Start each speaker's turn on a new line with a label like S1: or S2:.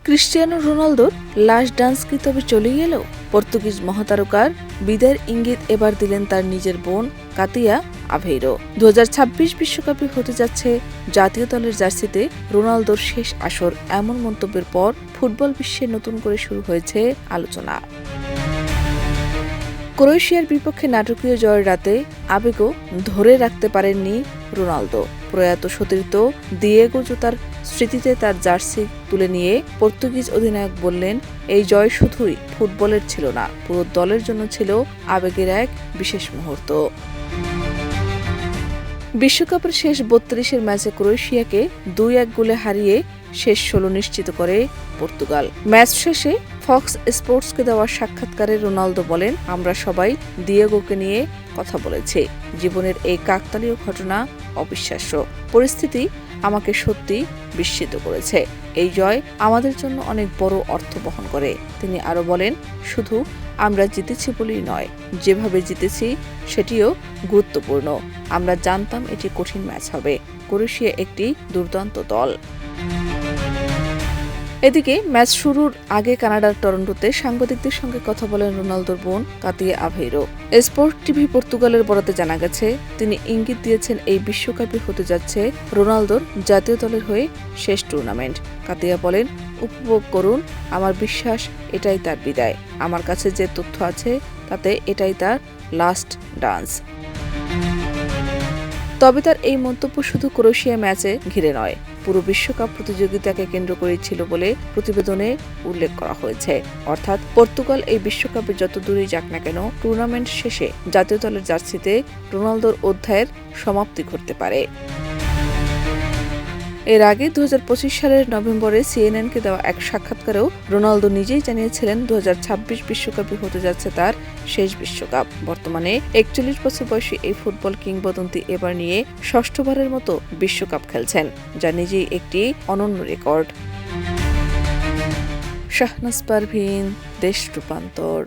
S1: Cristiano রোনালদোর last dance কি তবে চলেই এলো? পর্তুগিজ মহাতারকার বিদায়ের ইঙ্গিত এবার দিলেন তার নিজের বোন কাতিয়া আভেইরো। 2026 বিশ্বকাপে হতে যাচ্ছে জাতীয় দলের জার্সিতে রোনালদোর শেষ আসর, এমন মন্তব্যের পর ফুটবল বিশ্বে নতুন করে শুরু হয়েছে আলোচনা। ক্রোয়েশিয়ার বিপক্ষে নাটকীয় জয়ের রাতে আবেগও ধরে রাখতে পারেননি রোনালদো। প্রয়াত সতীর্থ দিয়েগো জোতার স্মৃতিতে তার জার্সি তুলে নিয়ে পর্তুগিজ অধিনায়ক বললেন, এই জয় শুধুই ফুটবলের ছিল না, পুরো দলের জন্য ছিল আবেগের এক বিশেষ মুহূর্ত। বিশ্বকাপের শেষ 32 ম্যাচে ক্রোয়েশিয়াকে 2-1 গোলে হারিয়ে শেষ 16 নিশ্চিত করে পর্তুগাল। ম্যাচ শেষে ফক্স স্পোর্টসকে দেওয়া সাক্ষাৎকারে রোনালদো বলেন, আমরা সবাই দিয়েগোকে নিয়ে কথা বলেছি। জীবনের এই কাকতালীয় ঘটনা অবিশ্বাস্য। পরিস্থিতি আমাকে সত্যি বিস্মিত করেছে। এই জয় আমাদের জন্য অনেক বড় অর্থ বহন করে। তিনি আরো বলেন, শুধু আমরা জিতেছি বলেই নয়, যেভাবে জিতেছি সেটিও গুরুত্বপূর্ণ। আমরা জানতাম এটি কঠিন ম্যাচ হবে। ক্রোয়েশিয়া একটি দুর্দান্ত দল। এদিকে ম্যাচ শুরুর আগে কানাডার টরন্টোতে সাংবাদিকদের সঙ্গে কথা বলেন রোনালদোর বোন কাতিয়া আভেইরো। স্পোর্ট টিভি পর্তুগালের বরাতে জানা গেছে, তিনি ইঙ্গিত দিয়েছেন এই বিশ্বকাপে হতে যাচ্ছে রোনালদোর জাতীয় দলের হয়ে শেষ টুর্নামেন্ট। কাতিয়া বলেন, উপভোগ করুন, আমার বিশ্বাস এটাই তার বিদায়। আমার কাছে যে তথ্য আছে তাতে এটাই তার লাস্ট ডান্স। তবে তার এই মন্তব্য শুধু ক্রোয়েশিয়া ম্যাচে ঘিরে নয়, পুরো বিশ্বকাপ প্রতিযোগিতাকে কেন্দ্র করেই ছিল বলে প্রতিবেদনে উল্লেখ করা হয়েছে। অর্থাৎ পর্তুগাল এই বিশ্বকাপে যত দূরেই যাক না কেন, টুর্নামেন্ট শেষে জাতীয় দলের জার্সিতে রোনালদোর অধ্যায়ের সমাপ্তি ঘটতে পারে। এর আগে 2025 সালের নভেম্বরে সিএনএনকে দেওয়া এক সাক্ষাৎকারেও রোনালদো নিজেই জানিয়েছিলেন 2026 বিশ্বকাপে হতে যাচ্ছে তার শেষ বিশ্বকাপ। বর্তমানে 41 বছর বয়সী এই ফুটবল কিংবদন্তি এবার নিয়ে ষষ্ঠবারের মতো বিশ্বকাপ খেলছেন, যা নিজেই একটি অনন্য রেকর্ড। শাহনাজ পারভীন, দেশ রূপান্তর।